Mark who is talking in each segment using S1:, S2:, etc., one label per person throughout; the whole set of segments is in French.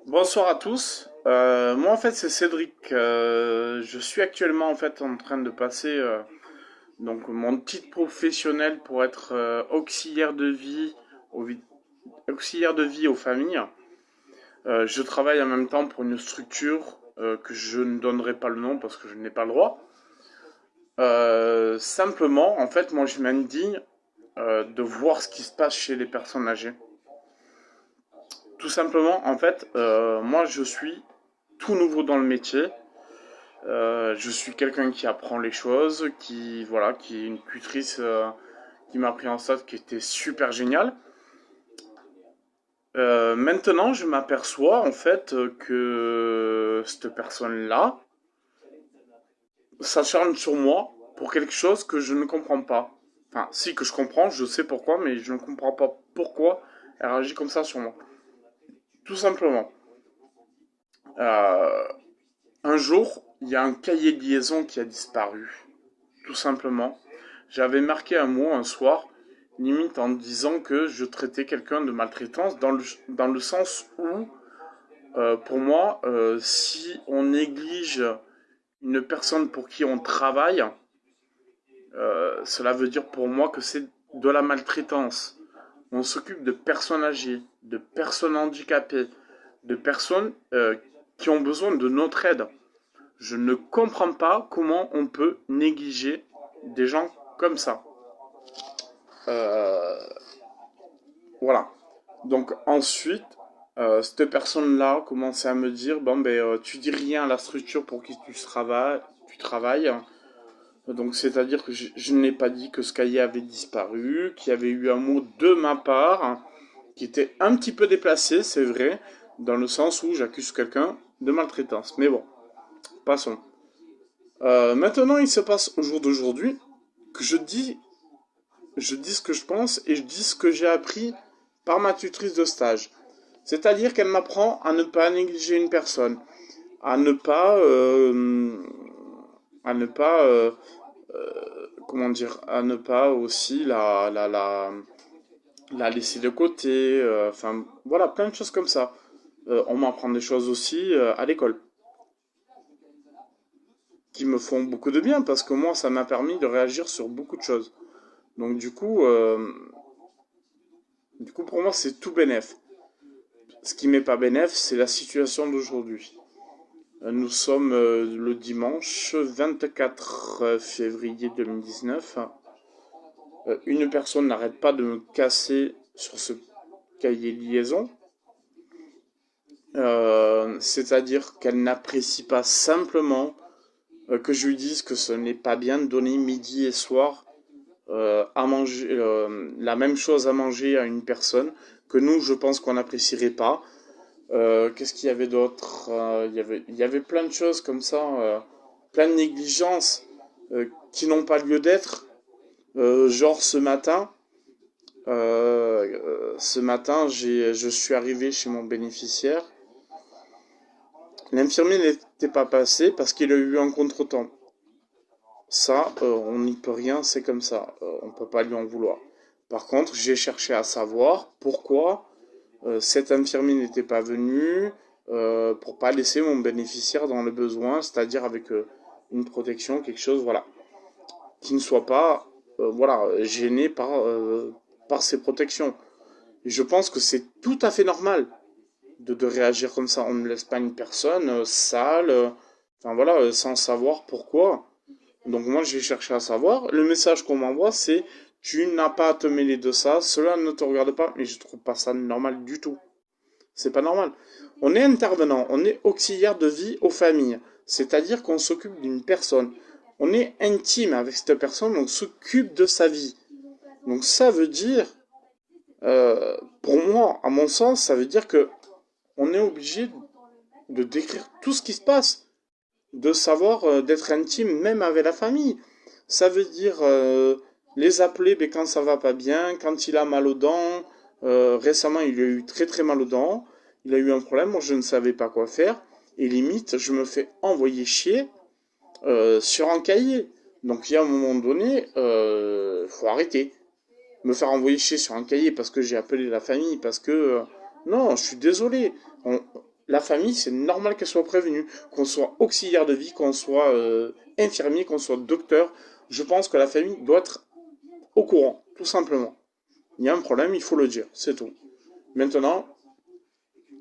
S1: Bonsoir à tous. Moi en fait c'est Cédric. Je suis actuellement en fait en train de passer donc mon titre professionnel pour être auxiliaire de vie auxiliaire de vie aux familles. Je travaille en même temps pour une structure que je ne donnerai pas le nom parce que je n'ai pas le droit. Simplement en fait moi je m'indigne de voir ce qui se passe chez les personnes âgées. Tout simplement en fait moi je suis tout nouveau dans le métier. Je suis quelqu'un qui apprend les choses, qui est une tutrice qui m'a pris en stage, qui était super géniale. Maintenant, je m'aperçois en fait que cette personne-là s'acharne sur moi pour quelque chose que je ne comprends pas. Enfin, si que je comprends, je sais pourquoi, mais je ne comprends pas pourquoi elle réagit comme ça sur moi. Tout simplement. Euh, un jour, il y a un cahier de liaison qui a disparu. Tout simplement. J'avais marqué un mot un soir, limite en disant que je traitais quelqu'un de maltraitance, dans le sens où, pour moi, si on néglige une personne pour qui on travaille, cela veut dire pour moi que c'est de la maltraitance. On s'occupe de personnes âgées, de personnes handicapées, de personnes qui ont besoin de notre aide. Je ne comprends pas comment on peut négliger des gens comme ça. Euh, voilà. Donc ensuite, cette personne-là commençait à me dire, bon ben tu dis rien à la structure pour qui tu travailles. Donc c'est-à-dire que je n'ai pas dit que ce cahier avait disparu, qu'il y avait eu un mot de ma part, qui était un petit peu déplacé, c'est vrai, dans le sens où j'accuse quelqu'un de maltraitance. Mais bon, passons. Maintenant, il se passe au jour d'aujourd'hui que je dis ce que je pense et je dis ce que j'ai appris par ma tutrice de stage. C'est-à-dire qu'elle m'apprend à ne pas négliger une personne, à ne pas, à ne pas, comment dire, à ne pas aussi la laisser de côté. Enfin, voilà, plein de choses comme ça. On m'apprend des choses aussi à l'école qui me font beaucoup de bien parce que moi, ça m'a permis de réagir sur beaucoup de choses. Donc du coup pour moi, c'est tout bénef. Ce qui m'est pas bénef, c'est la situation d'aujourd'hui. Nous sommes le dimanche 24 février 2019. Une personne n'arrête pas de me casser sur ce cahier de liaison. C'est-à-dire qu'elle n'apprécie pas simplement que je lui dise que ce n'est pas bien de donner midi et soir à manger, la même chose à manger à une personne que nous, je pense qu'on n'apprécierait pas. Qu'est-ce qu'il y avait d'autre? Il y avait plein de choses comme ça, plein de négligences qui n'ont pas lieu d'être. Genre ce matin, je suis arrivé chez mon bénéficiaire. L'infirmier n'était pas passé parce qu'il a eu un contretemps. Ça, on n'y peut rien, c'est comme ça. On ne peut pas lui en vouloir. Par contre, j'ai cherché à savoir pourquoi cet infirmier n'était pas venu pour pas laisser mon bénéficiaire dans le besoin, c'est-à-dire avec une protection, quelque chose, voilà, qui ne soit pas, voilà, gêné par ces protections. Et je pense que c'est tout à fait normal de réagir comme ça. On ne laisse pas une personne sale, enfin voilà, sans savoir pourquoi. Donc moi j'ai cherché à savoir. Le message qu'on m'envoie c'est tu n'as pas à te mêler de ça, cela ne te regarde pas. Mais je trouve pas ça normal du tout. C'est pas normal. On est intervenant, on est auxiliaire de vie aux familles. C'est-à-dire qu'on s'occupe d'une personne. On est intime avec cette personne, on s'occupe de sa vie. Donc ça veut dire, pour moi, à mon sens, ça veut dire que on est obligé de décrire tout ce qui se passe, de savoir d'être intime même avec la famille. Ça veut dire les appeler mais quand ça va pas bien, quand il a mal aux dents. Récemment, il a eu très très mal aux dents. Il a eu un problème, moi je ne savais pas quoi faire. Et limite, je me fais envoyer chier sur un cahier. Donc il y a un moment donné, faut arrêter. Me faire envoyer chier sur un cahier parce que j'ai appelé la famille, parce que... non, je suis désolé. la famille, c'est normal qu'elle soit prévenue. Qu'on soit auxiliaire de vie, qu'on soit infirmier, qu'on soit docteur, je pense que la famille doit être au courant, tout simplement. Il y a un problème, il faut le dire, c'est tout. Maintenant,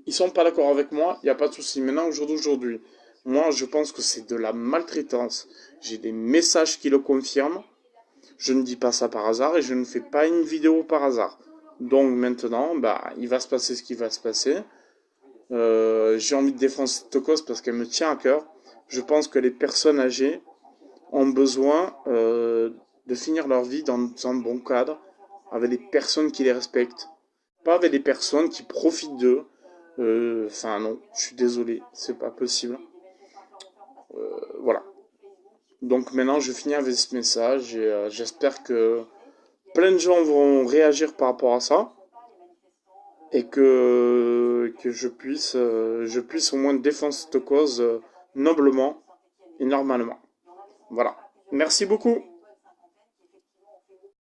S1: ils sont pas d'accord avec moi, il n'y a pas de souci. Maintenant, au jour d'aujourd'hui, moi, je pense que c'est de la maltraitance. J'ai des messages qui le confirment. Je ne dis pas ça par hasard et je ne fais pas une vidéo par hasard. Donc maintenant, bah, il va se passer ce qui va se passer. J'ai envie de défendre cette cause parce qu'elle me tient à cœur. Je pense que les personnes âgées ont besoin de finir leur vie dans un bon cadre, avec des personnes qui les respectent, pas avec des personnes qui profitent d'eux. Enfin non, je suis désolé, c'est pas possible. Voilà. Donc maintenant, je finis avec ce message et j'espère que plein de gens vont réagir par rapport à ça et que je puisse au moins défendre cette cause noblement et normalement. Voilà. Merci beaucoup.